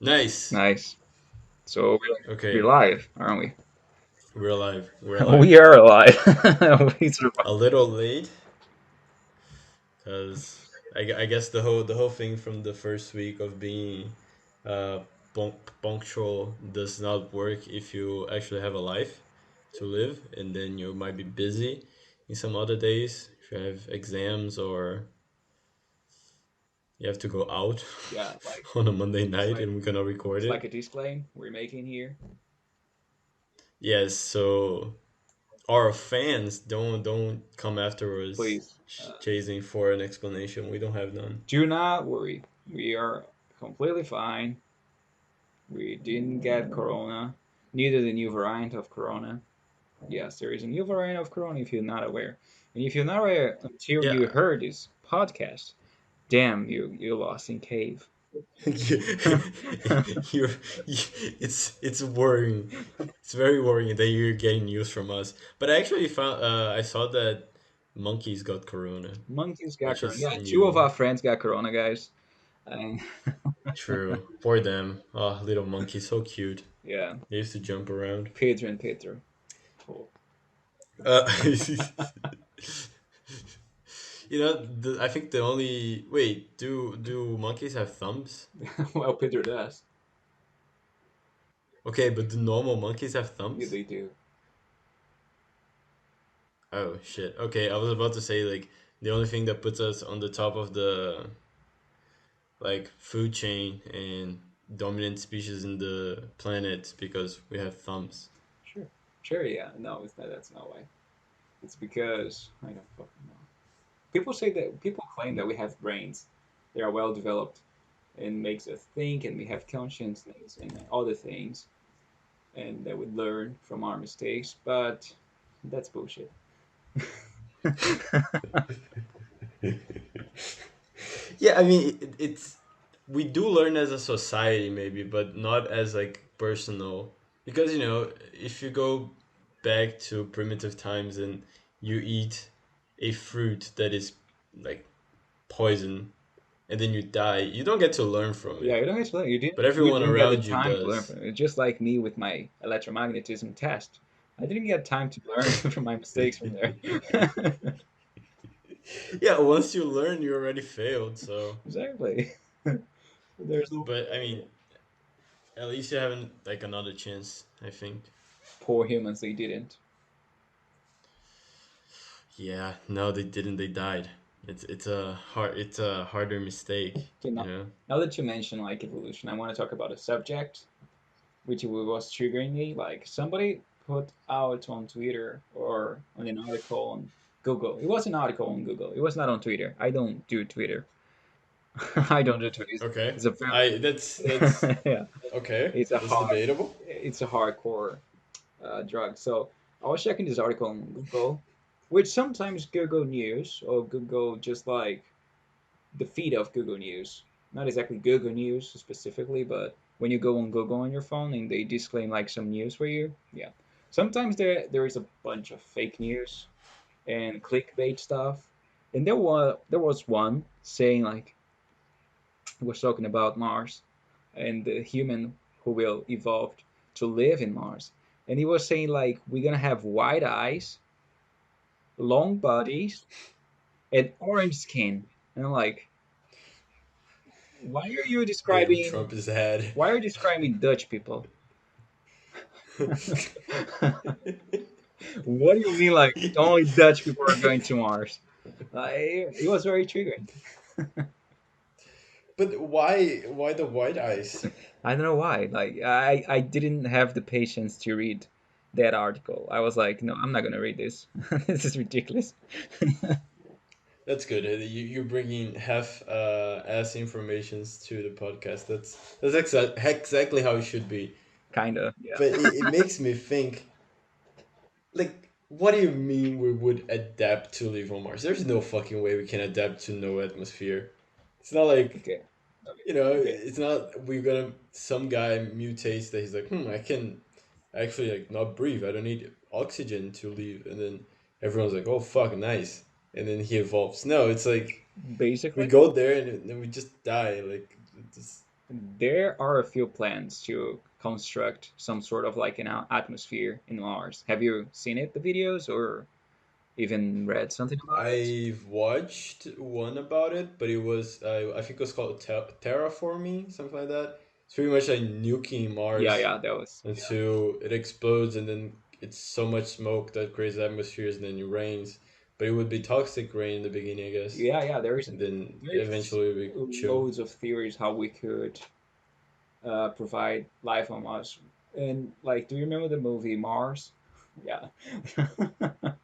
Nice. Nice. So we're Okay, live, aren't we? we're alive. We're alive. We are alive. We A survived. little late, cause I guess the whole thing from the first week of being uh punctual does not work if you actually have a life to live, and then you might be busy in some other days if you have exams or you have to go out Yeah, like on a Monday it's night like and we're gonna record it's like it. a disclaim we're making here. Yes, so our fans don't come afterwards Please, chasing for an explanation. We don't have none. do not worry. We are completely fine. We didn't get corona, neither the new variant of corona. Yes, there is a new variant of corona if you're not aware. And if you're not aware until you Yeah. heard this podcast, damn you lost in cave. you're, it's worrying. It's very worrying that you're getting news from us. But I actually found I saw that monkeys got corona, Monkeys got which corona. is Yeah, two of new. our friends got corona, guys. And True. For them. Oh, little monkey, so cute. yeah, They used to jump around. Pedro and Pedro. Cool. Uh, I think the only wait, do monkeys have thumbs? Well, Pedro does. Okay, but do normal monkeys have Yeah, thumbs? they do. Oh shit. Okay, I was about to say like the only thing that puts us on the top of the like food chain and dominant species in the planet because we have thumbs. Sure. Sure, yeah. No, it's not, that's not why. It's because I don't fucking know. People say that people claim that we have brains. They are well developed and makes us think, and we have consciousness and other things, and that we learn from our mistakes. But that's bullshit. Yeah, I mean it's we do learn as a society maybe, but not as like personal because if you go back to primitive times and you eat a fruit that is like poison and then you die, you don't get to learn from Yeah, it. you don't get to learn. But You everyone didn't get the around you time to learn does. from it. It's just like me with my electromagnetism test. I didn't get time to learn from my mistakes from there. Yeah, once you learn, you already failed. So, Exactly. There's no but I mean, at least you haven't like another chance. I think. poor humans. They didn't. Yeah, no, they didn't. They died. It's a harder mistake. Okay, You now, know. now that you mention like evolution, I want to talk about a subject which was triggering me. Like somebody put out on Twitter or on an article on Google. It was an article on Google. It was not on Twitter. I don't do Twitter. I don't do Twitter. Okay. It's a I that's very yeah. okay. It's a That's hard. debatable. It's a hardcore drug. So I was checking this article on Google, which sometimes Google News or Google just like the feed of Google News. Not exactly Google News specifically, but when you go on Google on your phone and they disclaim like some news for you, yeah. Sometimes there is a bunch of fake news and clickbait stuff. And there was one saying like it was talking about Mars and the human who will evolve to live in Mars. And he was saying like we're gonna have white eyes, long bodies, and orange skin. And I'm like, why are you Damn, describing Trump is had. why are you describing Dutch people? What do you mean like only Dutch people are going to Mars? It was very triggering. But why the white eyes? I don't know why. Like I didn't have the patience to read that article. I was like, no, I'm not gonna read this. This is ridiculous. That's good. You're bringing half ass informations to the podcast. That's exactly how it should be. Kinda, yeah. But it makes me think, like, what do you mean we would adapt to live on Mars? There's no fucking way we can adapt to no atmosphere. It's not like, Okay. Okay. Okay. it's not we're gonna some guy mutates that he's like, I can actually like not breathe. I don't need oxygen to live, and then everyone's like, oh fuck, nice, and then he evolves. No, it's like we Basically, go there and then we just die. Like, there are a few plans to construct some sort of like an atmosphere in Mars. Have you seen it, the videos, or even read something about it? I've watched one about it, but it was I think it was called terraforming, something like that. It's pretty much like nuking Yeah, Mars yeah, that was. until it explodes, and then it's so much smoke that creates atmospheres, and then it rains. But it would be toxic rain in the beginning, I guess, Yeah, yeah. and then There's eventually it would be chill. loads of theories how we could provide life on Mars. And like, do you remember the movie Mars? Yeah, that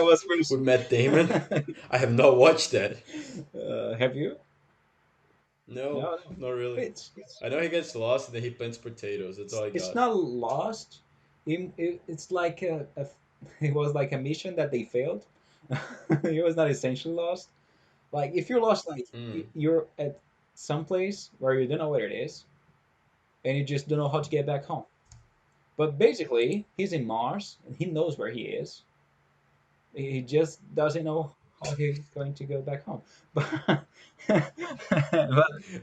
was With first. Matt Damon, I have not watched that. Have you? No, No, no. not really. It's it's I know he gets lost and then he plants potatoes. That's all I it's got. not lost. It's like it was like a mission that they failed. It was not essentially lost. Like if you're lost, like Mm. you're at some place where you don't know where it is, and you just don't know how to get back home. But basically, he's in Mars and he knows where he is. He just doesn't know how he's going to go back home. But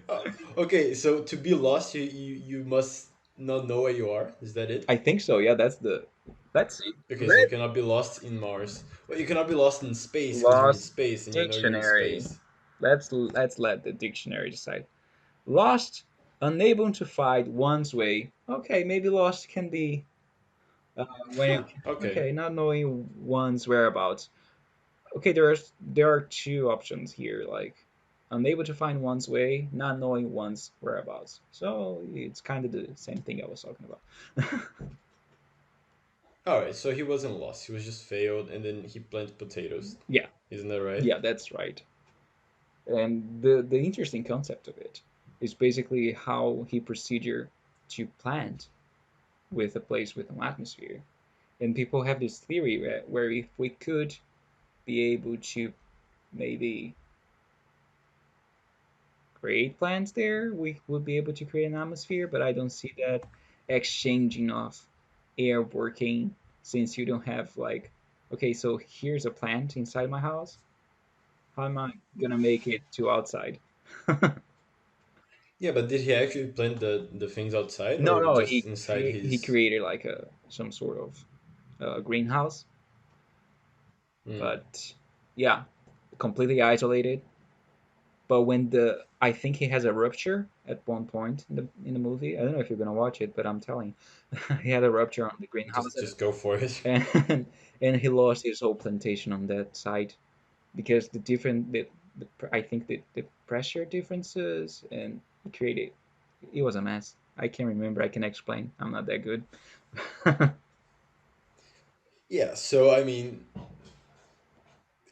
Uh, okay, so to be lost, you must not know where you are. Is that it? I think so. Yeah, that's the. Let's see. Okay, so you Red cannot be lost in Mars. Well, you cannot be lost in space because you're in Lost space and you know you're in dictionary. space. Let's let the dictionary decide. Lost, unable to find one's way. Okay, maybe lost can be when Huh. Okay. okay, not knowing one's whereabouts. Okay, there are two options here, like unable to find one's way, not knowing one's whereabouts. So it's kind of the same thing I was talking about. All right. So he wasn't lost. He was just failed, and then he planted potatoes. Yeah, Isn't that right? yeah, that's right. And the interesting concept of it is basically how he procedure to plant with a place with an atmosphere. And people have this theory where if we could be able to maybe create plants there, we would be able to create an atmosphere, but I don't see that exchanging of air working since you don't have like, okay, so here's a plant inside my house. How am I gonna make it to outside? Yeah, but did he actually plant the things outside No, or no, just inside he his? created like a some sort of greenhouse, Mm. but yeah, completely isolated. But when the I think he has a rupture at one point in the movie. I don't know if you're gonna watch it, but I'm telling you, he had a rupture on the greenhouse, Just go for it. and and he lost his whole plantation on that side because the I think the pressure differences and it created it was a mess. I can't remember. I can explain. I'm not that good. Yeah. So I mean,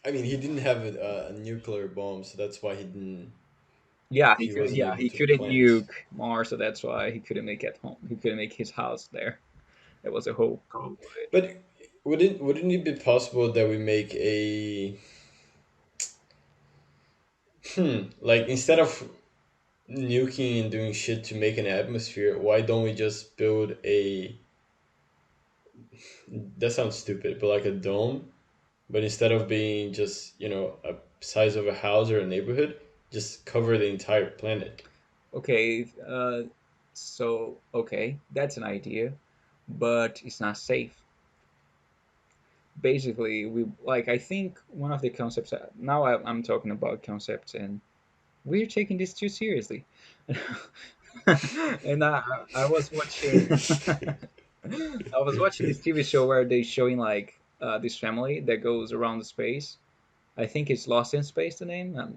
he didn't have a nuclear bomb, so that's why he didn't. Yeah, he He could. wasn't Yeah, able he to couldn't plant. nuke Mars, so that's why he couldn't make it home. He couldn't make his house there. That was a whole problem with it. But wouldn't it be possible that we make a like instead of nuking and doing shit to make an atmosphere, why don't we just build a that sounds stupid, but like a dome, but instead of being just, a size of a house or a neighborhood, just cover the entire planet. Okay, so okay, that's an idea, but it's not safe. Basically, we like I think one of the concepts. Now I'm talking about concepts, and we're taking this too seriously. And I was watching I was watching this TV show where they showing like this family that goes around the space. I think it's Lost in Space, the name.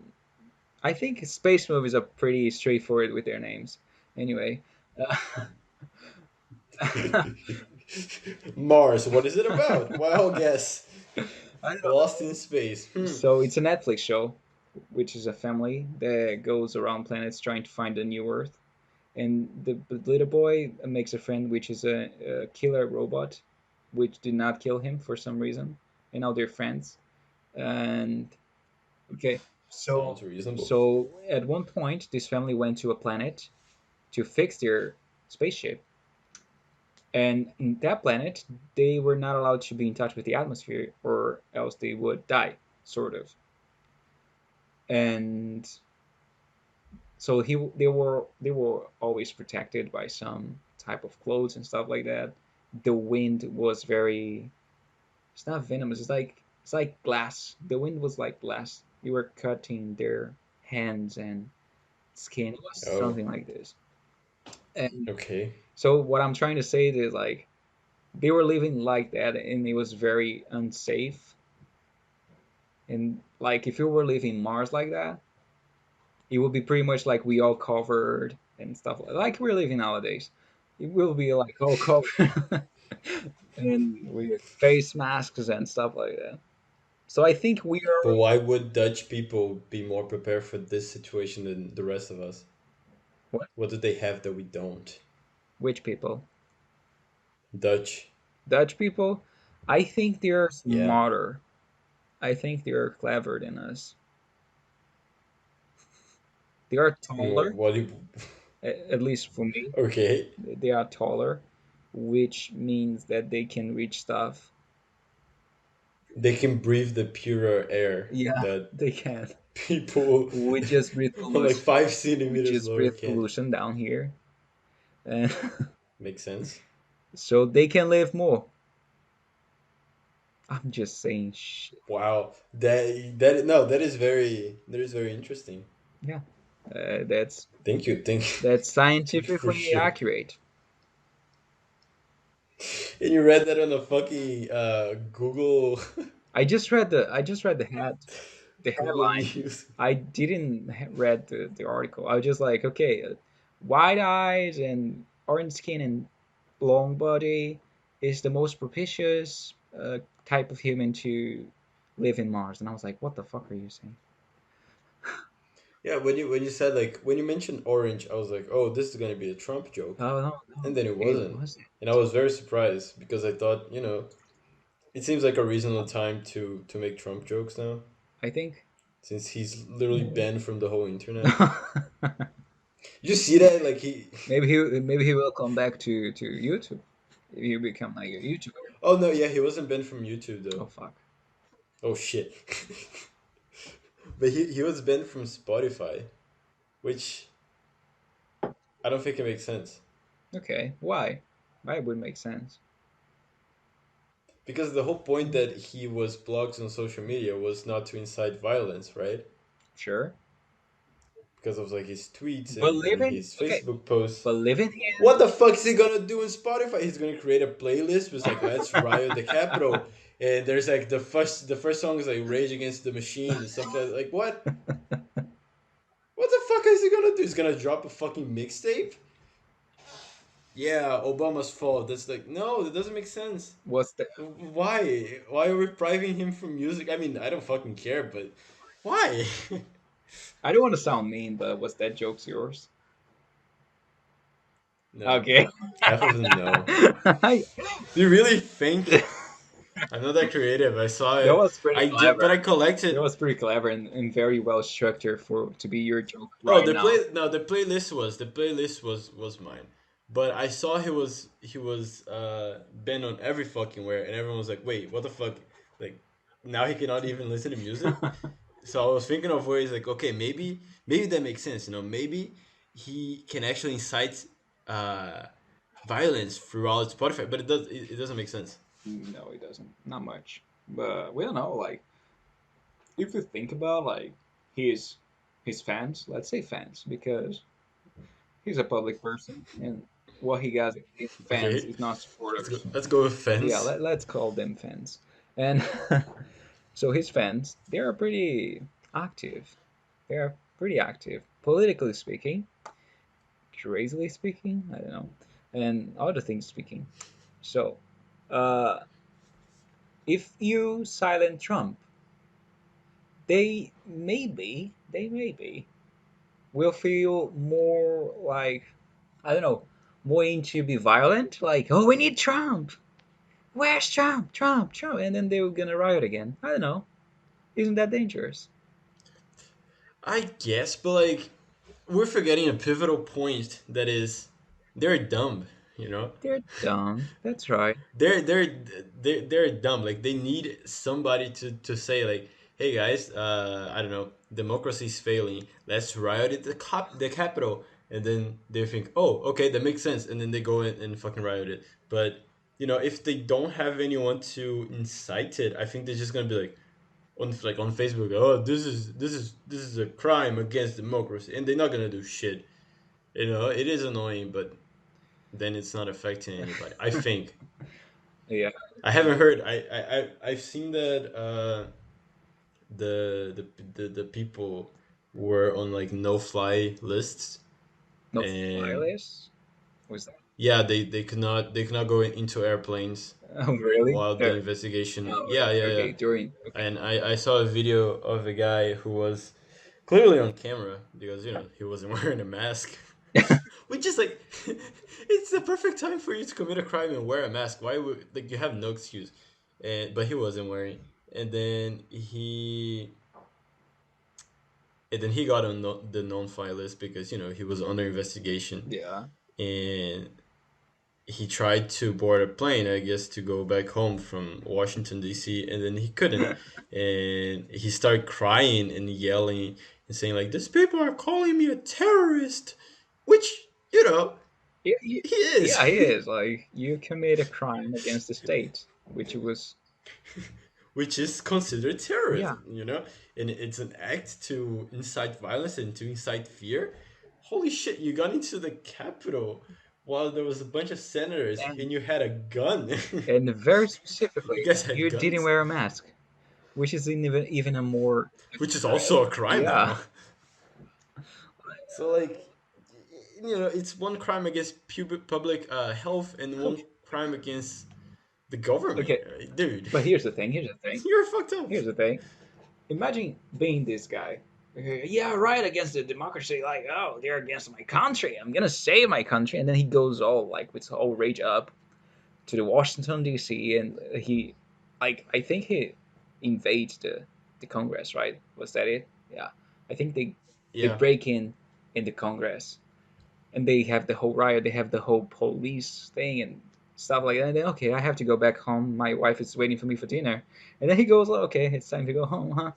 I think space movies are pretty straightforward with their names. Anyway, Mars, what is it about? Wild guess. I don't Lost in know. space. So it's a Netflix show, which is a family that goes around planets trying to find a new Earth. And the little boy makes a friend, which is a killer robot, which did not kill him for some reason. And now they're friends. And okay, Sounds reasonable. so at one point, this family went to a planet to fix their spaceship. And in that planet, they were not allowed to be in touch with the atmosphere, or else they would die, sort of. And So they were always protected by some type of clothes and stuff like that. The wind was very, it's not venomous. It's like glass. The wind was like glass. You were cutting their hands and skin. It was Oh, something like this. And okay. so what I'm trying to say is like they were living like that, and it was very unsafe. And like if you were living Mars like that, it would be pretty much like we all covered and stuff like we're living nowadays. It will be like all covered and with face masks and stuff like that. So I think we But are why would Dutch people be more prepared for this situation than the rest of us? what? What do they have that we don't? Which people? Dutch. Dutch people? I think they're Yeah. smarter. I think they're clever than us. They are taller, What do you... at least for me. Okay. They are taller, which means that they can reach stuff. They can breathe the purer air Yeah, that they can. people We just breathe like pollution. 5 centimeters lower can't. Pollution down here, and Makes sense. so they can live more. I'm just saying shit. Wow. That no, that is very interesting. Yeah, Thank you. that's Thank you for scientifically sure. accurate. And you read that on a fucking Google I just read the Google headline. News. I didn't read the article. I was just like, okay, wide eyes and orange skin and long body is the most propitious type of human to live in Mars. And I was like, what the fuck are you saying? Yeah, when you said like when you mentioned orange, I was like, oh, this is gonna be a Trump joke, Oh no, and no, then it it wasn't, wasn't. and I was very surprised because I thought, it seems like a reasonable time to make Trump jokes now, I think since he's literally banned from the whole internet. You see that? Like he. maybe he will come back to YouTube. If you become like a YouTuber. Oh no, yeah, he wasn't banned from YouTube though. Oh fuck. Oh shit. But he was banned from Spotify, which I don't think it makes sense Okay, why? Why would make sense? because the whole point that he was blocked on social media was not to incite violence, right? Sure. Because of like his tweets But and living his okay, Facebook posts. but living What the fuck is he gonna do in Spotify? He's gonna create a playlist with like "Let's Riot the Capitol," and there's like the first song is like "Rage Against the Machine" and stuff like what? What the fuck is he gonna do? He's gonna drop a fucking mixtape? Yeah, Obama's fault. That's like no, that doesn't make sense. what's the Why? Why are we depriving him from music? I mean, I don't fucking care, but why? I don't want to sound mean, but was that joke's yours? No, Okay. half of them no. I, Do you really think I'm not that creative? I saw that it. was pretty I did, clever. but I That collected. was pretty clever and very well structured for to be your joke Oh, right now. the playlist was mine. But I saw he was banned on every fucking where, and everyone was like, "Wait, what the fuck? Like, now he cannot even listen to music." So I was thinking of ways like, okay, maybe that makes sense. Maybe he can actually incite uh, violence throughout Spotify, but it doesn't make sense. No, it doesn't. Not much. But we don't know. Like, if you think about like his his fans, let's say fans, because he's a public person, and what he got is fans, Okay, is not let's go. supporters. Let's go with Yeah, fence. let's call them fans. And so his fans, they are pretty active. They are pretty active, politically speaking, crazily speaking, I don't know, and other things speaking. So, uh, if you silent Trump, they maybe will feel more like, I don't know, more into be violent. Like, oh, we need Trump. Where's Trump? Trump, Trump, and then they were gonna riot again. I don't know. Isn't that dangerous? I guess, but like we're forgetting a pivotal point that is they're dumb. You know, They're dumb. That's right. they're dumb. Like they need somebody to say like, hey guys, I don't know. democracy is failing. Let's riot at the capital, and then they think, oh, okay, that makes sense, and then they go in and fucking riot it. But if they don't have anyone to incite it, I think they're just gonna be on Facebook, oh, this is a crime against democracy, and they're not gonna do shit. It is annoying, but then it's not affecting anybody. I think. Yeah, I haven't heard. I've seen that the people were on like no fly lists, no fly and list. Was that? yeah, they could not go into airplanes Oh, really? while the There. investigation. Oh, Yeah, yeah, yeah. okay. During. Okay. And I saw a video of a guy who was clearly on camera because he wasn't wearing a mask. Which is like, it's the perfect time for you to commit a crime and wear a mask. Why would you have no excuse? But he wasn't wearing. And then he got on the non-file list because he was under investigation, Yeah. and he tried to board a plane, I guess, to go back home from Washington D.C., and then he couldn't, and he started crying and yelling and saying like, "These people are calling me a terrorist," which Yeah, he is. yeah, he is. Like, you commit a crime against the state, which was, Which is considered yeah. terrorism, and it's an act to incite violence and to incite fear. Holy shit, you got into the Capitol while there was a bunch of senators And and you had a gun. and very You specifically, guys had you didn't guns, wear a mask, which is even a more which is crime. also a crime Yeah. now. So, like, it's one crime against public health and one Okay. crime against the government. Okay. Dude, But here's the thing. Here's the thing. you're fucked up. Here's the thing. Imagine being this guy. Okay, yeah, right, against the democracy. Like, oh, they're against my country. I'm gonna save my country. And then he goes all like with all rage up to the Washington D.C. and he, like, I think he invades the Congress. Right? Was that it? Yeah. I think they Yeah, break in the Congress and they have the whole riot. They have the whole police thing and stuff like that. And then, okay, I have to go back home. My wife is waiting for me for dinner. And then he goes, like, okay, it's time to go home, huh?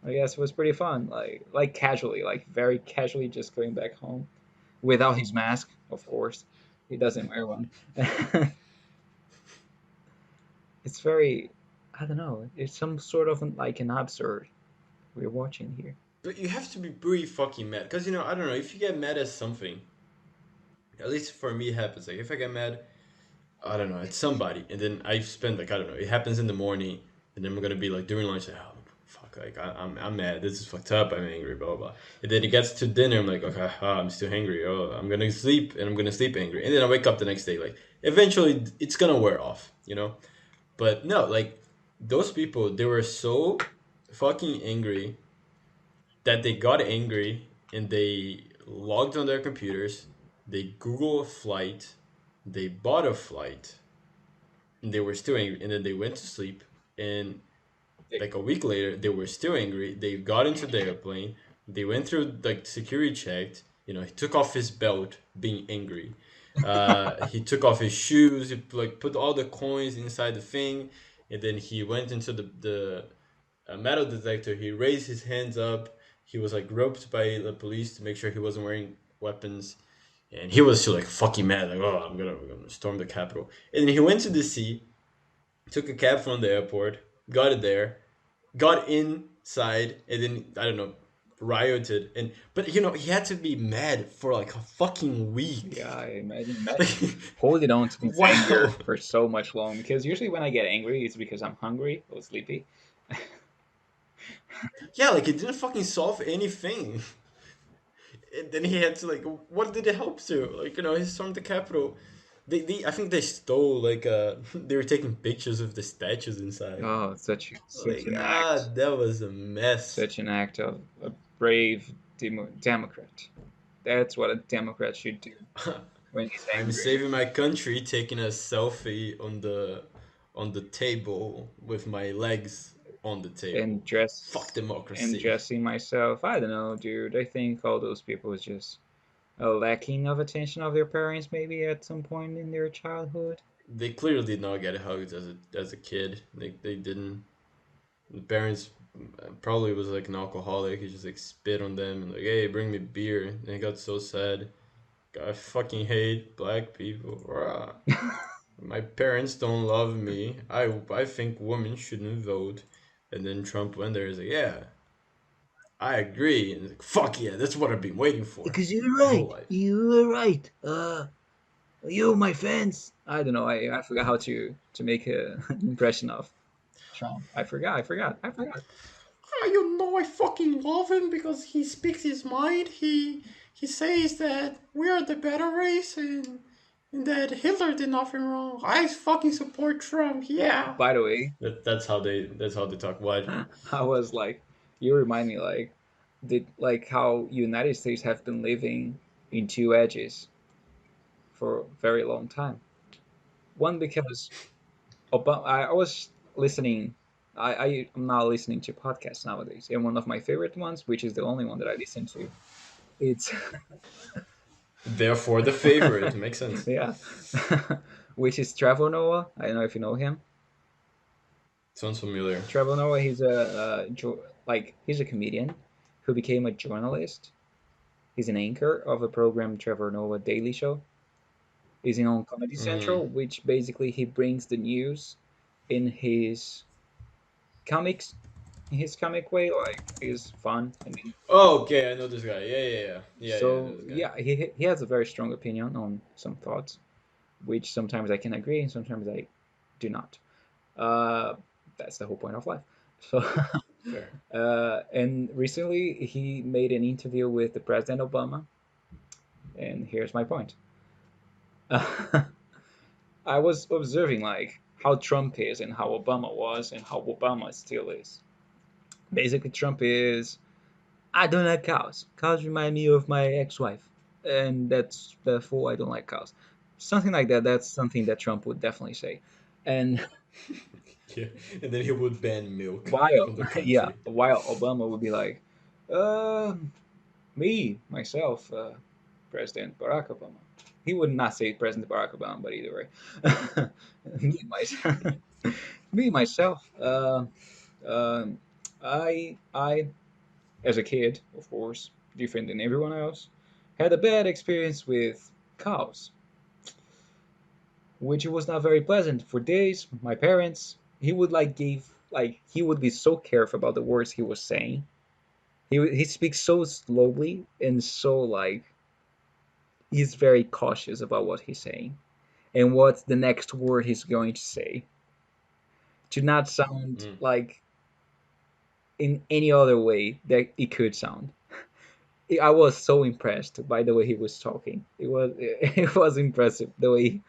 I guess it was pretty fun, like casually, like very casually, just going back home without his mask, of course. He doesn't wear one. It's very, I don't know. It's some sort of like an absurd we're watching here. but you have to be pretty fucking mad because I don't know if you get mad at something. At least for me, it happens. Like if I get mad, I don't know, at somebody, and then I spend like I don't know. It happens in the morning, and then I'm gonna be like during lunch, like, oh fuck, like I'm mad. This is fucked up. I'm angry. Blah blah blah. And then it gets to dinner. I'm like, okay, I'm still angry. Oh, I'm gonna sleep, and I'm gonna sleep angry. And then I wake up the next day. Like eventually, it's gonna wear off. But no, like those people, they were so fucking angry that they got angry and they logged on their computers, they Google a flight, they bought a flight, and they were still angry. And then they went to sleep, and like a week later, they were still angry. They got into the airplane, they went through like security checked. He took off his belt, being angry. He took off his shoes. He like put all the coins inside the thing, and then he went into the a metal detector. He raised his hands up. He was like roped by the police to make sure he wasn't wearing weapons, and he was still like fucking mad. Like, oh, I'm gonna storm the Capitol. And then he went to the sea, took a cab from the airport, got it there, got inside, and then I don't know, rioted. And but he had to be mad for like a fucking week. Yeah, I imagine Like, holding on to this wow. anger for so much long because usually when I get angry, it's because I'm hungry or sleepy. Yeah, like it didn't fucking solve anything. And then he had to like, what did it help to? Like he stormed the Capitol. I think they stole like they were taking pictures of the statues inside. Oh, such Like an act, that was a mess. such an act of a brave Democrat. That's what a Democrat should do when he's I'm angry. saving my country, taking a selfie on the table with my legs on the And table. Fuck dress and democracy. dressing myself. I don't know, dude. I think all those people was just a lacking of attention of their parents, maybe at some point in their childhood. They clearly did not get hugged as a kid. They didn't. The parents Probably was like an alcoholic. He just like spit on them and like, hey, bring me beer. And he got so sad. I fucking hate black people. Rah. My parents don't love me. I think women shouldn't vote. And then Trump went there. He's like, yeah, I agree. And he's like, fuck yeah, that's what I've been waiting for Because you're my whole right. life. You're right. You, my fans. I don't know. I forgot how to make an impression of Trump. I forgot. Ah, you know, I fucking love him because he speaks his mind. He says that we are the better race and that Hitler did nothing wrong. I fucking support Trump. Yeah. By the way, That's how they talk. What? I was like, you remind me did like how United States have been living in two edges for a very long time. One because Obama. I was listening. I'm now listening to podcasts nowadays, and one of my favorite ones, which is the only one that I listen to, it's Therefore, the favorite makes sense. yeah, which is Trevor Noah. I don't know if you know him. Sounds familiar. Trevor Noah, he's a comedian who became a journalist. He's an anchor of a program, Trevor Noah Daily Show. He's in on Comedy Mm-hmm. Central, which basically he brings the news in comics, in his comic way, like he's fun. I mean, Oh, okay, I know this guy. Yeah, yeah, yeah, yeah, yeah. I know so this guy. yeah, he has a very strong opinion on some thoughts, which sometimes I can agree and sometimes I do not. Uh, that's the whole point of life. So, Fair. and recently he made an interview with the President Obama, and here's my point. I was observing like how Trump is and how Obama was and how Obama still is. Basically, Trump is I don't like cows. Cows remind me of my ex-wife, and that's therefore I don't like cows. Something like that. That's something that Trump would definitely say. And Yeah, and then he would ban milk while from the yeah, country. while Obama would be like, uh, me myself, President Barack Obama. He would not say President Barack Obama, but either way, me myself, me myself. Um, I as a kid, of course, different than everyone else, had a bad experience with cows, which was not very pleasant. For days, my parents, he would be so careful about the words he was saying. He speaks so slowly and so like he's very cautious about what he's saying and what the next word he's going to say to not sound Mm. like in any other way that it could sound. I was so impressed by the way he was talking. It was impressive the way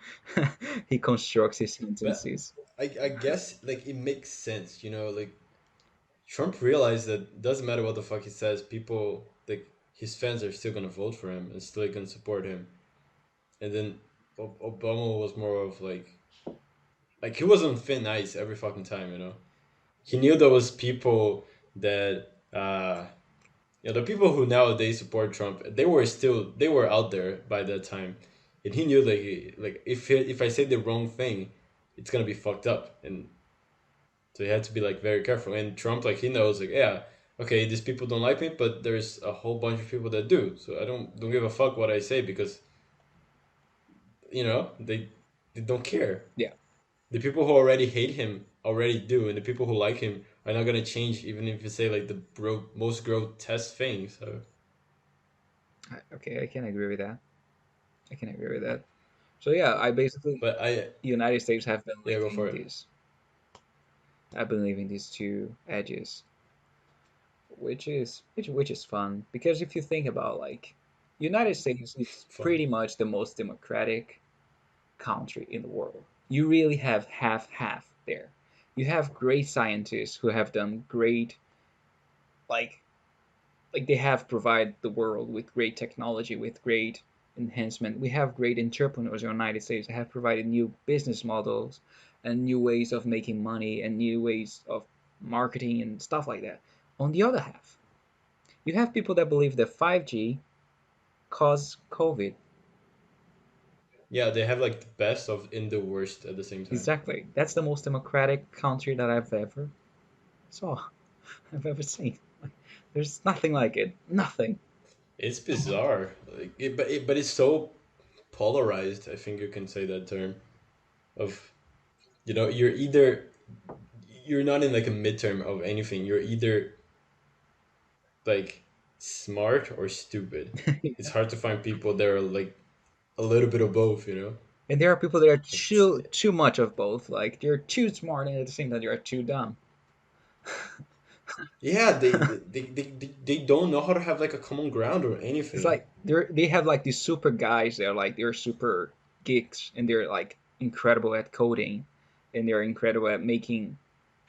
he constructs his But sentences. I guess like it makes sense, like Trump realized that doesn't matter what the fuck he says, people like his fans are still gonna vote for him and still gonna support him. And then Obama was more of like he was on thin ice every fucking time. He knew there was people that the people who nowadays support Trump, they were out there by that time, and he knew like if I say the wrong thing, it's gonna be fucked up, and so he had to be like very careful. And Trump, like he knows, like yeah, okay, these people don't like me, but there's a whole bunch of people that do, so I don't give a fuck what I say because they don't care. Yeah, The people who already hate him already do, and the people who like him are not gonna change, even if you say like the most grotesque thing. So, okay, I can agree with that. I can agree with that. So yeah, I basically but the United States have been yeah, go living for it. these. I've been living these two edges, which is fun because if you think about like United States is Fun. pretty much the most democratic country in the world. You really have half half there. You have great scientists who have done great like they have provided the world with great technology, with great enhancement. We have great entrepreneurs in the United States that have provided new business models and new ways of making money and new ways of marketing and stuff like that. On the other half, you have people that believe that 5G caused COVID. Yeah, they have like the best of in the worst at the same time. Exactly. That's the most democratic country that I've ever saw. I've ever seen. There's nothing like it. Nothing. It's bizarre. But it's so polarized. I think you can say that term of you're either you're not in like a midterm of anything. You're either like smart or stupid. It's hard to find people that are like a little bit of both. And there are people that are Like too much of both. Like they're too smart and at the same time they're too dumb. yeah, they don't know how to have like a common ground or It's anything. like they have like these super guys. They're super geeks and they're like incredible at coding, and they're incredible at making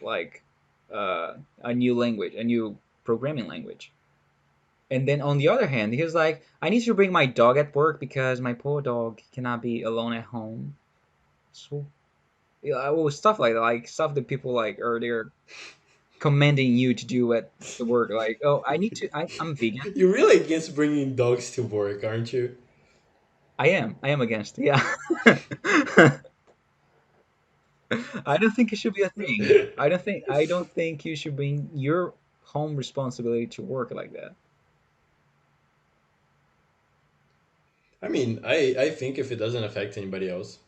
like a new language, a new programming language. And then on the other hand, he was like, I need to bring my dog at work because my poor dog cannot be alone at home. So yeah, well, stuff like that, like stuff that people like are there commanding you to do at the work. Like, oh, I need to. I'm vegan. You're really against bringing dogs to work, aren't you? I am. I am against. Yeah. I don't think it should be a thing. I don't think you should bring your home responsibility to work like that. I mean, I think if it doesn't affect anybody else,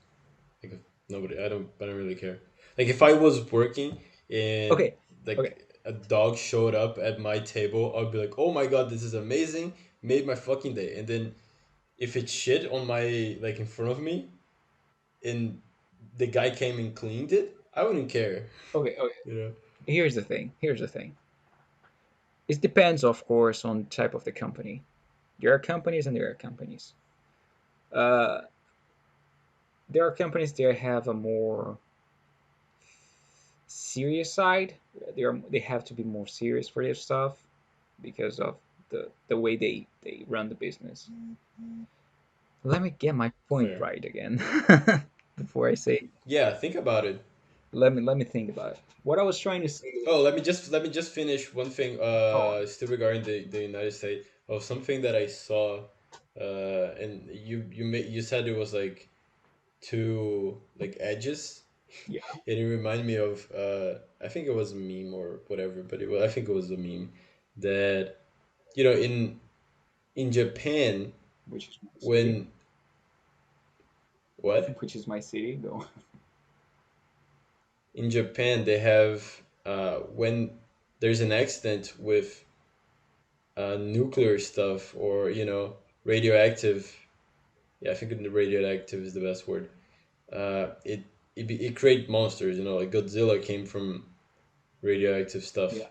like if nobody, I don't really care. Like if I was working and Okay. Okay. like a dog showed up at my table, I'd be like, oh my god, this is amazing, made my fucking day. And then if it shit on my like in front of me, and the guy came and cleaned it, I wouldn't care. Okay. Okay. You know? Here's the thing. Here's the thing. It depends, of course, on the type of the company. There are companies and there are companies. Uh, there are companies that have a more serious side. They have to be more serious for their stuff because of the way they run the business. Let me get my point Fair. right again before I say. Yeah, think about it. Let me think about it. What I was trying to say Oh, was, let me just finish one thing. go on. Still regarding the United States. Oh, something that I saw. And you said it was like two like edges. Yeah. And it reminded me of I think it was a meme or whatever, but I think it was a meme that in Japan Which is my city. when what Which is my city. Go on. in Japan they have when there's an accident with nuclear stuff or radioactive. Yeah, I think the radioactive is the best word. It create monsters. Like Godzilla came from radioactive stuff. Yeah.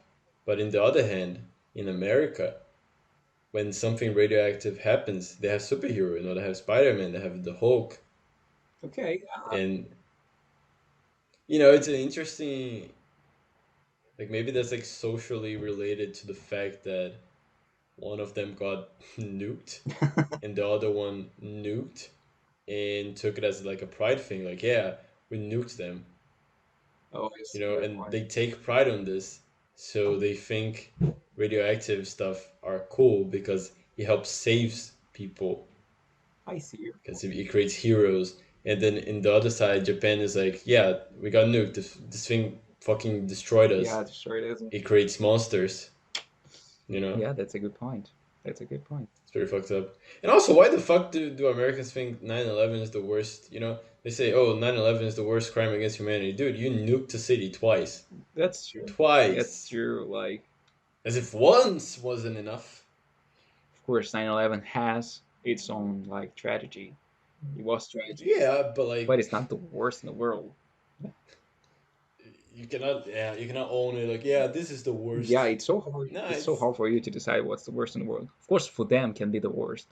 But in the other hand, in America, when something radioactive happens, they have superhero. They have Spider-Man, they have the Hulk, Okay. and it's an interesting. Like maybe that's like socially related to the fact that one of them got nuked and the other one nuked and took it as like a pride thing. Like, yeah, we nuked them, Oh, I see your and point. they take pride on this, so they think radioactive stuff are cool because it helps saves people I see your because point. it creates heroes. And then in the other side, Japan is like, yeah, we got nuked. This thing fucking destroyed us. Yeah, destroyed it. It creates monsters. You know, Yeah, that's a good point. That's a good point. it's very fucked up. And also, why the fuck do Americans think 9/11 is the worst? They say, oh, 9/11 is the worst crime against humanity. Dude, you nuked the city twice. That's true. That's Twice. true. Like, As if once wasn't enough. of course, 9/11 has its own like tragedy. It was tragic, Yeah, but but like it's not the worst in the world. you cannot own it. Like, yeah, this is the Yeah, worst. it's so hard. No, It's so it's hard for you to decide what's the worst in the world. Of course, for them can be the worst.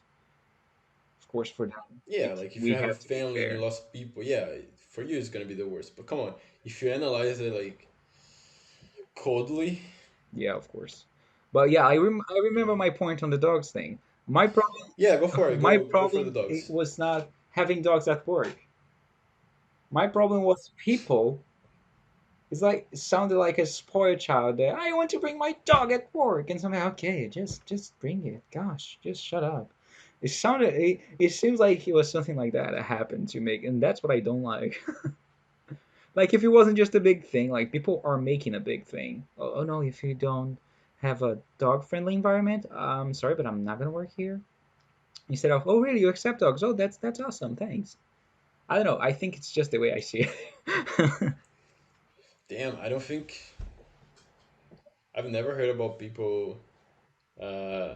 Of course, for them, yeah. Like if we you have a have to be family and you fair. lost people, yeah, for you it's gonna be the worst. But come on, if you analyze it like coldly, Yeah, of course. But yeah, I remember my point on the dogs thing. My problem, yeah, go for it. my Go for the problem, it dogs. was not having dogs at work. My problem was people. It's like it sounded like a spoiled child there. I want to bring my dog at work, and something. Okay, just bring it. Gosh, just shut up. It seems like it was something like that that happened to make, and that's what I don't like. Like if it wasn't just a big thing, like people are making a big thing. Oh, oh no, if you don't have a dog friendly environment, I'm sorry, but I'm not gonna work here. Instead of, oh really, you accept dogs? Oh, that's awesome, thanks. I don't know. I think it's just the way I see it. Damn, I don't think I've never heard about people uh,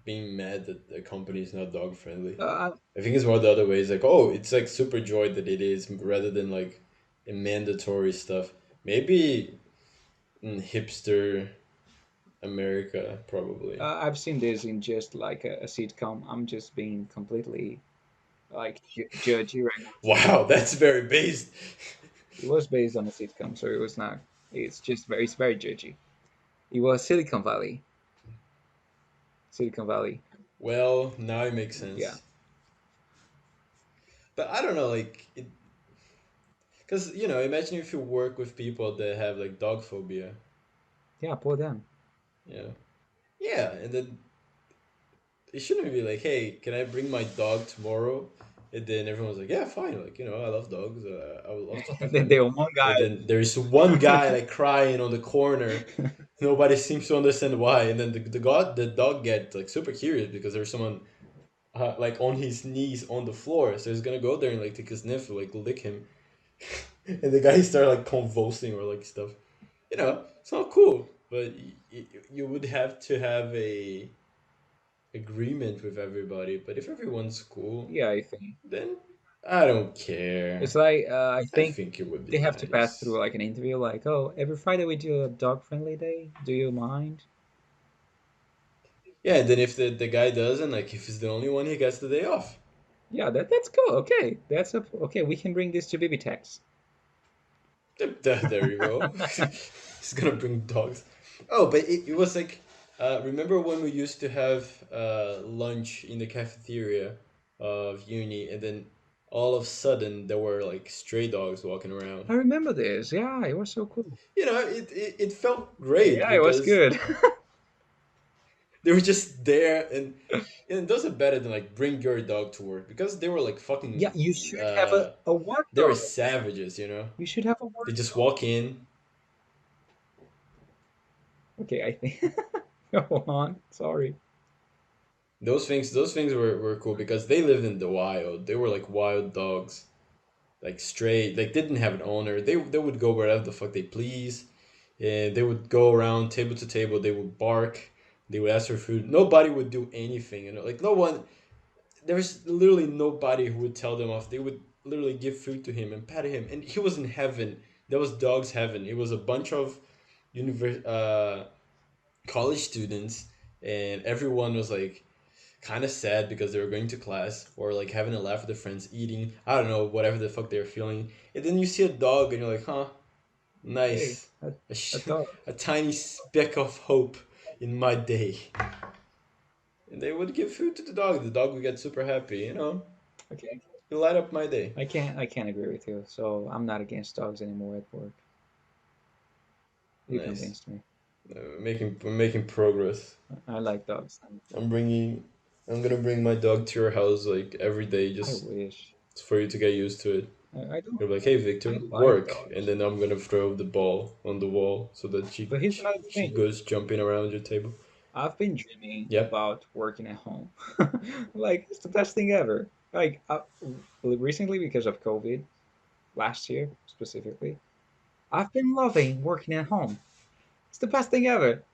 being mad that the company is not dog friendly. uh, I think it's more the other way. It's like, oh, it's like super joy that it is rather than like a mandatory stuff. Maybe in hipster America, probably. I've seen this in just like a sitcom. I'm just being completely like judgy right now. Wow, that's very based. It was based on a sitcom, so it was not. It's very judgy. It was Silicon Valley. Silicon Valley. Well, now it makes Yeah. sense. But I don't know, like, because imagine if you work with people that have like dog phobia. Yeah, poor them. Yeah, yeah, and then it shouldn't be like, hey, can I bring my dog tomorrow? And then everyone's like, yeah, fine. Like, I love dogs. I would love to And have then them. the one guy. And then there's one guy like crying on the corner. Nobody seems to understand why. And then the dog gets like super curious because there's someone like on his knees on the floor. So he's gonna go there and like take a sniff, like lick him. And the guy start like convulsing or like stuff. It's not cool. But you would have to have a agreement with everybody. But if everyone's cool, Yeah, I think then I don't it's care. like I I think think it would be they have to pass nice. through like an interview. Like, oh, every Friday we do a dog friendly day. Do you mind? Yeah, and then if the guy doesn't, like if he's the only one, he gets the day off. Yeah, that's cool. Okay, that's a okay. We can bring this to BB Tex. There you go. He's gonna bring dogs. Oh, but it was like, remember when we used to have lunch in the cafeteria of uni, and then all of a sudden there were like stray dogs walking around. I remember this. Yeah, it was so cool. It felt great Yeah, it was because good. they were just there, and those are better than like bring your dog to work because they were like Yeah, fucking you should have a work they were dog. savages. You should have a They work just dog. walk in. Okay, I think. Go on. Sorry. Those things were cool because they lived in the wild. They were like wild dogs, like stray, like didn't have an owner. They would go wherever the fuck they please, and they would go around table to table. They would bark. They would ask for food. Nobody would do anything, like no one. There was literally nobody who would tell them off. They would literally give food to him and pet him, and he was in heaven. That was dog's heaven. It was a bunch of college students, and everyone was like kind of sad because they were going to class or like having a laugh with their friends, eating. I don't know, whatever the fuck they're feeling. And then you see a dog, and you're like, huh, Hey, nice, a dog. a tiny speck of hope in my day. And they would give food to the dog. The dog would get super happy. Okay. You light up my day. I can't agree with you. So I'm not against dogs anymore at work. You Nice. convinced me. We're making progress. I like dogs. I'm bringing. I'm gonna bring my dog to your house like every day, I just wish. for you to get used to it. I don't. You're like, hey I Victor, like work, and dogs. then I'm gonna throw the ball on the wall so that she But here's she, another she thing. goes jumping around your table. I've been dreaming Yep. about working at home. Like it's the best thing ever. Like recently because of COVID, last year specifically, I've been loving working at home. It's the best thing ever.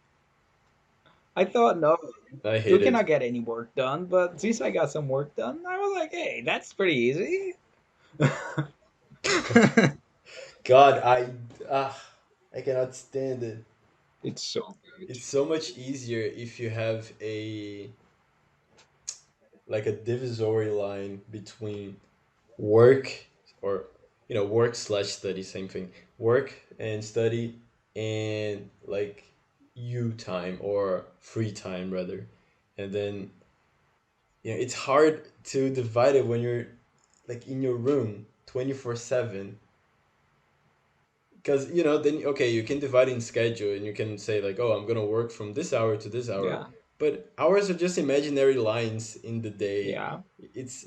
I thought no, I you hate cannot it. get any work done, but since I got some work done, I was like, hey, that's pretty easy. God, I cannot stand it. It's so good. It's so much easier if you have a like a divisory line between work or work slash study, same thing. Work and study and like you time or free time rather. And then it's hard to divide it when you're like in your room 24/7 because then okay, you can divide in schedule and you can say like, oh, I'm gonna work from this hour to this hour, Yeah, but hours are just imaginary lines in the day. yeah. It's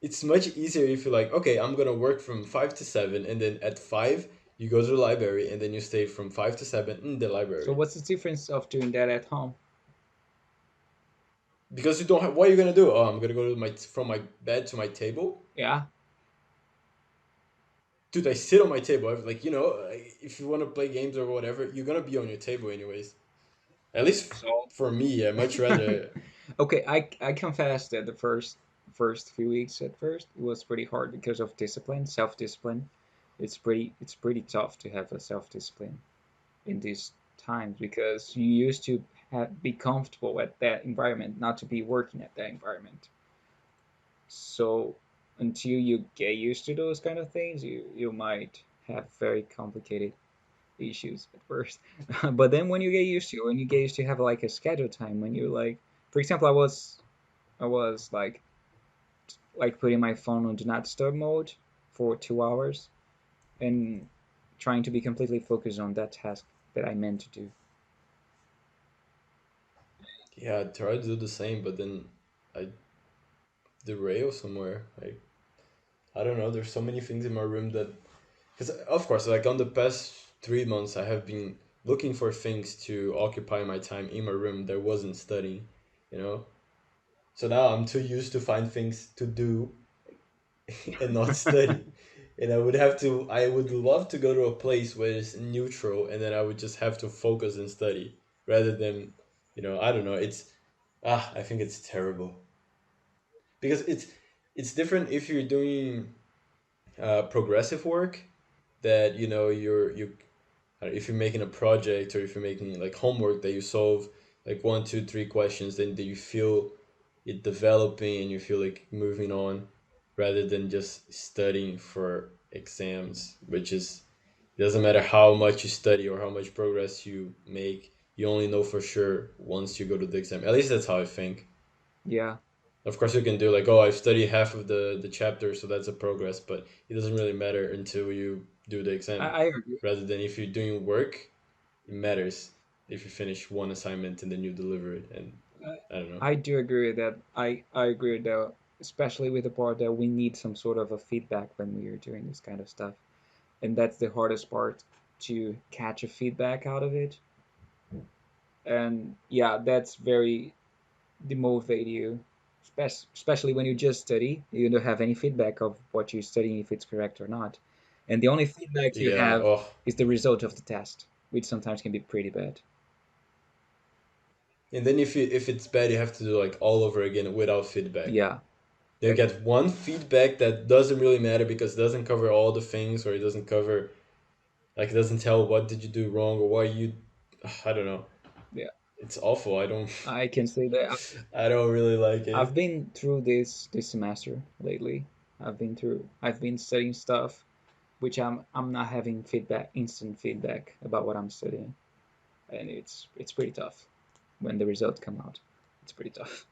it's much easier if you're like, okay, I'm gonna work from 5 to 7, and then at 5 you go to the library, and then you stay from 5 to 7 in the So library. what's the difference of doing that at home? Because you don't have, what are you gonna do? Oh, I'm gonna go to my from my bed to my table. Yeah. Dude, I sit on my table. Like, if you want to play games or whatever, you're gonna be on your table anyways. At least So for me, I much rather. okay, I confess that the first few weeks at first it was pretty hard because of discipline, self discipline. It's pretty tough to have a self discipline in these times because you used to be comfortable at that environment, not to be working at that environment. So until you get used to those kind of things, you might have very complicated issues at first. But then when you get used to have like a schedule time when you like, for example, I was like putting my phone on do not disturb mode for 2 hours and trying to be completely focused on that task that I meant to do. Yeah, I try to do the same, but then I derail somewhere. I don't know. There's so many things in my room that, because of course, like on the past 3 months, I have been looking for things to occupy my time in my room that wasn't studying, you know. So now I'm too used to find things to do and not study. And I would love to go to a place where it's neutral, and then I would just have to focus and study rather than, I don't know. I think it's terrible because it's different if you're doing progressive work that, if you're making a project or if you're making like homework that you solve like one, two, three questions, then that you feel it developing and you feel like moving on rather than just studying for exams, which is, it doesn't matter how much you study or how much progress you make, you only know for sure once you go to the exam. At least that's how I think. Yeah, Of course, you can do like, oh, I've studied half of the chapter, so that's a progress, but it doesn't really matter until you do the exam. I agree. Rather than if you're doing work, it matters if you finish one assignment and then you deliver it. And I, I don't know. I do agree with that. I agree with that, especially with the part that we need some sort of a feedback when we are doing this kind of stuff, and that's the hardest part to catch a feedback out of it. And yeah, that's very demotivate you, especially when you just study. You don't have any feedback of what you're studying if it's correct or not, and the only feedback you Yeah. have Oh, is the result of the test, which sometimes can be pretty bad. and then if it's bad, you have to do like all over again without feedback. Yeah, They get one feedback that doesn't really matter because it doesn't cover all the things, or it doesn't cover, like, it doesn't tell what did you do wrong or why you. I don't know. yeah. It's awful. I don't. I can say that I don't really like I've it. been through this semester lately. I've been studying stuff which I'm not having instant feedback about what I'm studying, and it's pretty tough when the results come out. It's pretty tough.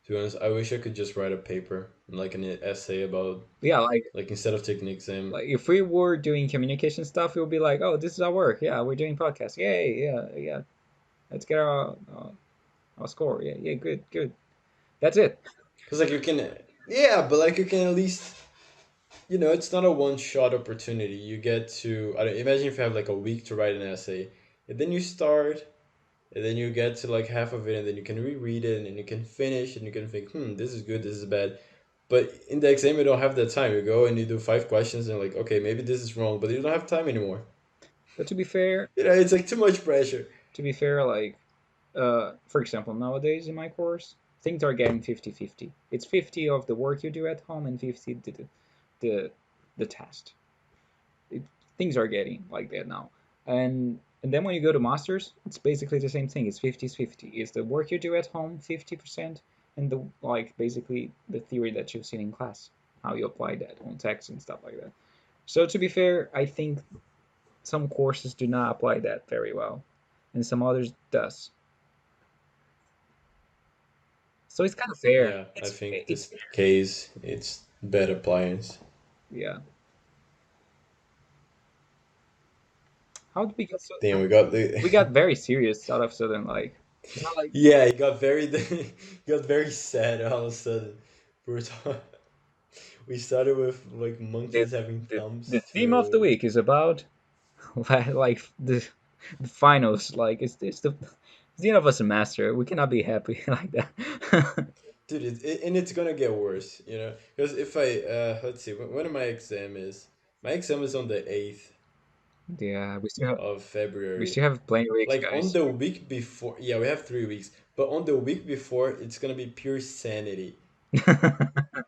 To be honest, I wish I could just write a paper, like an essay about, Yeah, like like, instead of taking an exam. if we were doing communication stuff, it would be like, oh, this is our work. Yeah, we're doing podcasts. Yay, yeah, yeah. Let's get our score. Yeah, yeah, good, good. That's it. Because, like, you can, yeah, but, like, you can at least, it's not a one shot opportunity. You get to, I don't, imagine if you have, like, a week to write an essay, and then you start, and then you get to, like, half of it, and then you can reread it, and then you can finish, and you can think, this is good, this is bad. But in the exam, you don't have that time. You go and you do 5 questions, and like, okay, maybe this is wrong, but you don't have time anymore. But to be fair, It's like too much pressure. like for example, nowadays in my course, things are getting 50-50. It's 50 of the work you do at home and 50 the the test. It, things are getting like that now. And then when you go to masters, it's basically the same thing. It's 50-50. It's the work you do at home 50% and the like basically the theory that you've seen in class, how you apply that on text and stuff like that. So to be fair, I think some courses do not apply that very well and some others does. So it's kind of fair. Yeah, I think It's this case it's bad appliance. yeah. How did we get so Then we got the we got very serious all of a sudden like It's not like Yeah, it got very it got very sad all of a sudden. We were talking, we started with like the monkeys having the thumbs theme of the to week is about like the finals. Like it's the end of a semester. We cannot be happy like that. dude, and it's gonna get worse, you know. Because if I let's see, when my exam is, my exam is on the 8th Yeah, of we February. still have plenty weeks, Like on guys. the week before, yeah, we have 3 weeks, but on the week before, it's gonna be pure sanity.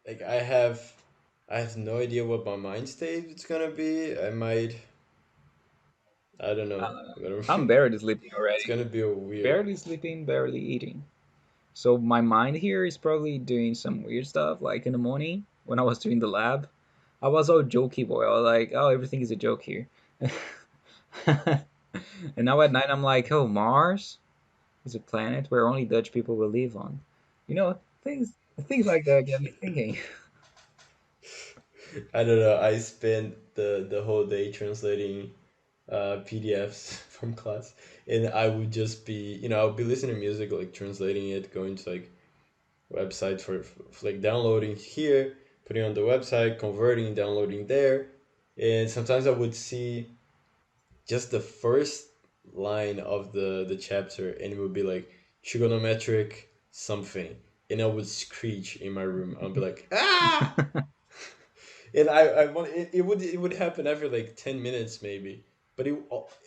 Like I have no idea what my mind state it's gonna be. I might, I don't know. uh, I'm gonna, I'm barely sleeping it's already. gonna be a weird. Barely sleeping, barely eating. So my mind here is probably doing some weird stuff. Like in the morning when I was doing the lab, I was all jokey boy. I was like, oh, everything is a joke here. And now at night I'm like, oh, Mars is a planet where only Dutch people will live on. You know, things like that get me thinking. I don't know. I spent the whole day translating PDFs from class, and I would just be, I would be listening to music, like translating it, going to like website for like downloading here, putting on the website, converting, downloading there, and sometimes I would see just the first line of the chapter, and it would be like trigonometric something, and I would screech in my room. I'd be like, ah! And I want it would happen every like 10 minutes maybe, but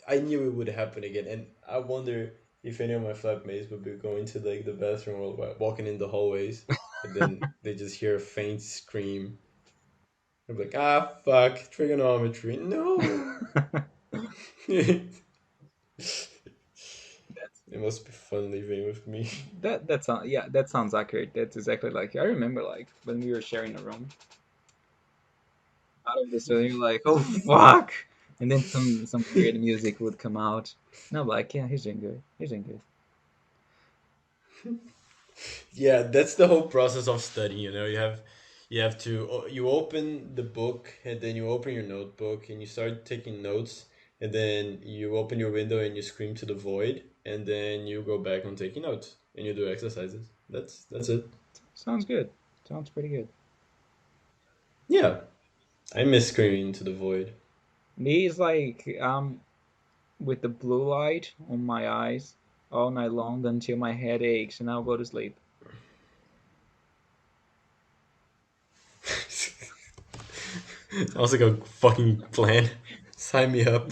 I knew it would happen again, and I wonder if any of my flatmates would be going to like the bathroom or walking in the hallways, and then they just hear a faint scream. I'm like, ah, fuck, trigonometry, no. It That's must be fun living with me. that sounds yeah, that sounds accurate. That's exactly like I remember like when we were sharing a room. Out of the sudden you're like, oh fuck, and then some weird music would come out. And I'm like, yeah, he's doing good. He's doing good. Yeah, that's the whole process of studying. You have to you open the book, and then you open your notebook and you start taking notes, and then you open your window and you scream to the void, and then you go back on taking notes and you do exercises. That's it. Sounds good. Sounds pretty good. Yeah, I miss screaming to the void. Me is like with the blue light on my eyes all night long until my head aches and I'll go to sleep. Sounds like a fucking plan. Sign me up.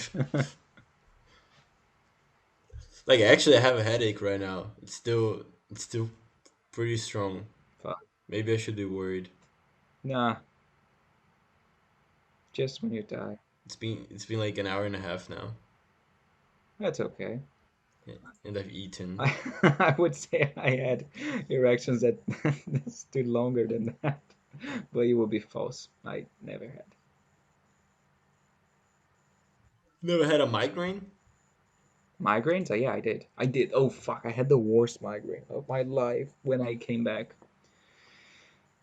Like actually, I have a headache right now. It's still pretty strong. Fuck. Maybe I should be worried. Nah, just when you die. It's been like an hour and a half now, That's okay. and I've eaten. I I would say I had erections that stood longer than that, but it would be false. I never had Never had a migraine. migraines. Yeah, I did. I did. Oh fuck! I had the worst migraine of my life when I came back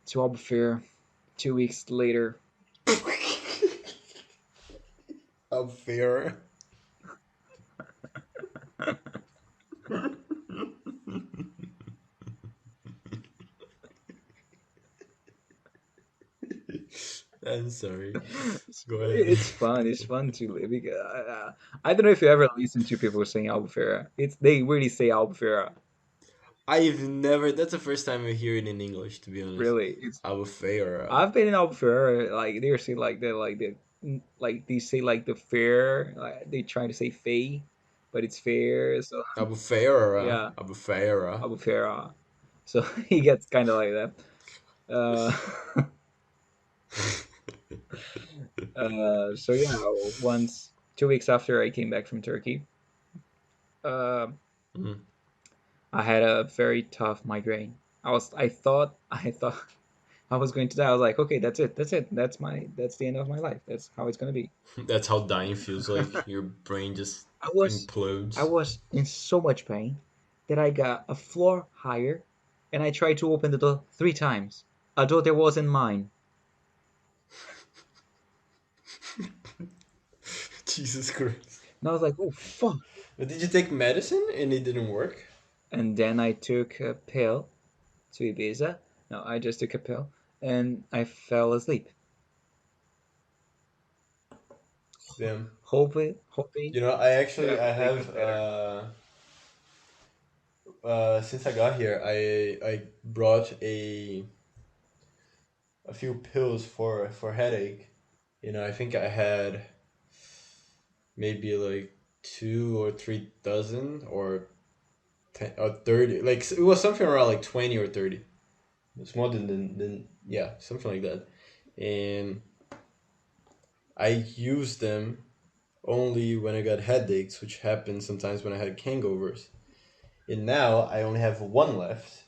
to Albufair 2 weeks later. A fair. I'm sorry. Go ahead. It's fun. It's fun to live. I don't know if you ever listen to people saying Albufeira. It's they really say Albufeira. I've never. That's the first time I hear it in English, to be honest. Really, it's. A fair. I've been in Albufeira. Like they say like they say like the fair. Like, they try to say fey, but it's fair. So A fair. yeah, A fair. Albufeira. So he gets kind of like that. Uh, so yeah, once 2 weeks after I came back from Turkey, uh, Mm. I had a very tough migraine. I thought I was going to die. I was like, okay, that's it. That's it. That's the end of my life. That's how it's gonna be. That's how dying feels like. Your brain just I was I implodes. was in so much pain that I got a floor higher and I tried to open the door 3 times. A door that wasn't mine. Jesus Christ. And I was like, oh fuck. But did you take medicine and it didn't work? and then I took a pill to Ibiza. No, I just took a pill and I fell asleep. Hoping You know, I that actually I would make it have better. since I got here, I brought a few pills for headache. You know, I think I had maybe like 2 or 3 dozen or 10 or 30. Like it was something around like 20 or 30. It's more than yeah, something like that. And I used them only when I got headaches, which happened sometimes when I had hangovers. And now I only have one left.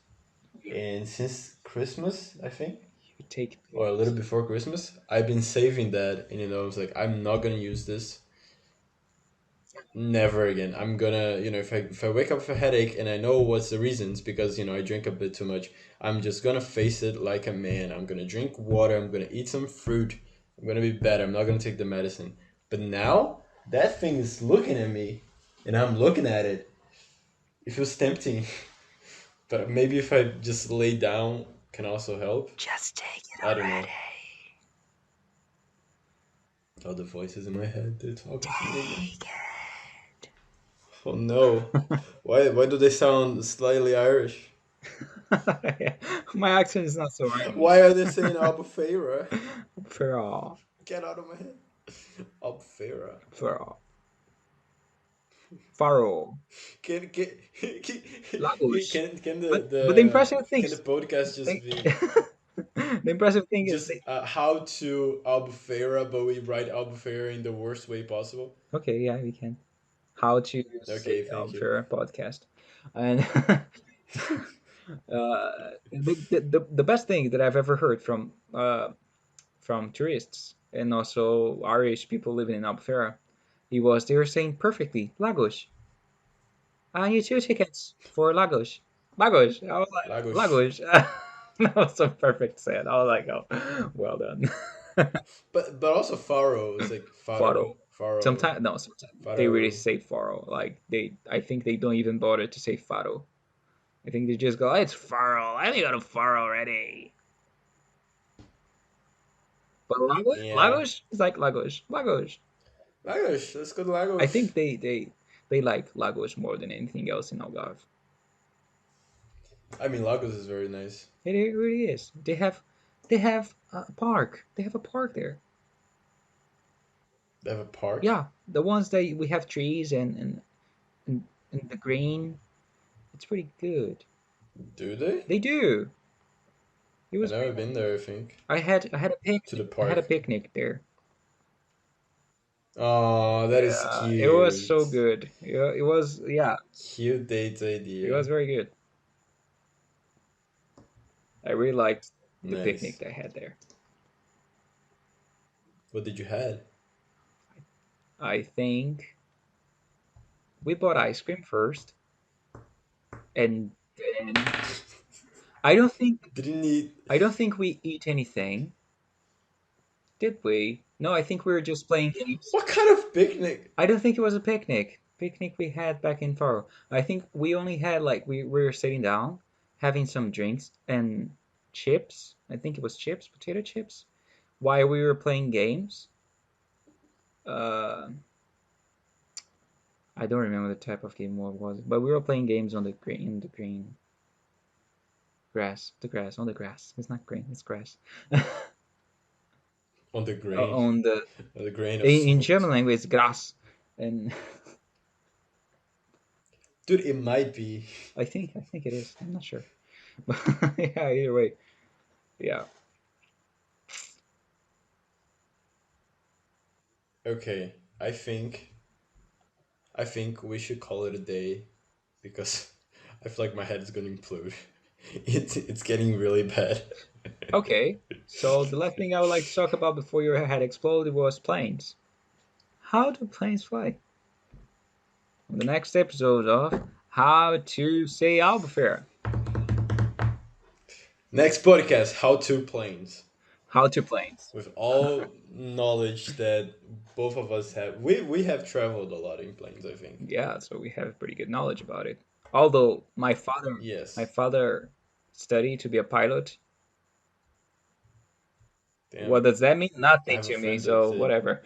And since Christmas, I think, You take or a little pills. before Christmas, I've been saving that. And I was like, I'm not gonna use this. Never again. I'm gonna, if I wake up with a headache and I know what's the reasons because I drink a bit too much, I'm just gonna face it like a man. I'm gonna drink water. I'm gonna eat some fruit. I'm gonna be better. I'm not gonna take the medicine. But now that thing is looking at me, and I'm looking at it. It feels tempting. But maybe if I just lay down, can also help. Just take it I don't know. already. Oh, the voices in my head, they're talking to me again. Take Oh no. it. Why do they sound slightly Irish? My accent is not so Irish. Why are they saying Albufeira? For all. Get out of my head. Albufeira. For all. Faro. Can Lagos. can But the impressive can the things podcast just thing, be the impressive thing is just how to Albufeira, but we write Albufeira in the worst way possible? okay, yeah, we can. How to say Okay, thank you. fair podcast. And the best thing that I've ever heard from tourists and also Irish people living in Albufeira, it was they were saying perfectly Lagos. I need 2 tickets for Lagos. Lagos. I was like Lagos. Lagos. That was so perfect said. I was like, oh, well done. But also Faro is like Faro. Faro. Faro. Sometimes no, sometimes they really Faro. say Faro. Like I think they don't even bother to say Faro. I think they just go, it's Faro. I only got a Faro already. But Lagos, Yeah. Lagos is like Lagos, Lagos. Lagos. Let's go to I Lagos. think they like Lagos more than anything else in Algarve. I mean, Lagos is very nice. It really is. They have a park. They have a park there. They have a park. Yeah, the ones that we have trees and the green. It's pretty good. Do they? They do. It I've was very never been there, I think. I had a To the picnic. I had a park. picnic there. Oh, that is Yeah, it was cute. so good. Yeah, it was yeah, Cute date it was idea. very good. I really liked the picnic Nice. that I had there. What did you had? I think we bought ice cream first, and then I don't think Didn't eat. I don't think we eat anything, did we? No, I think we were just playing games. What kind of picnic? I don't think it was a picnic. Picnic we had back in Faro. I think we only had like we were sitting down, having some drinks and chips. I think it was chips, potato chips, while we were playing games. Uh, I don't remember the type of game what it was, but we were playing games on the green grass, the grass on the grass. It's not green, it's grass. On the grain. On the On the grain of in German salt. language, it's grass, and Dude, it might be. I think it is. I'm not sure, but yeah, either way, yeah. Okay, I think we should call it a day because I feel like my head is gonna implode. It's getting really bad. Okay, so the last thing I would like to talk about before your head exploded was planes. How do planes fly? On the next episode of How to Say Albufair. Next podcast, how to planes. How to planes. With all knowledge that both of us have, we have traveled a lot in planes. I think. Yeah, so we have pretty good knowledge about it. Although my Yes. father studied to be a pilot. What Damn. does that mean? I Nothing have a to me, friend that so did. whatever.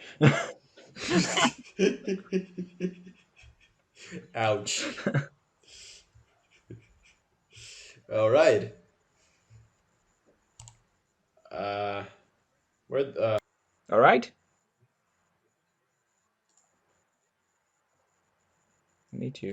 Ouch. All right. Uh, where? All right. Me too.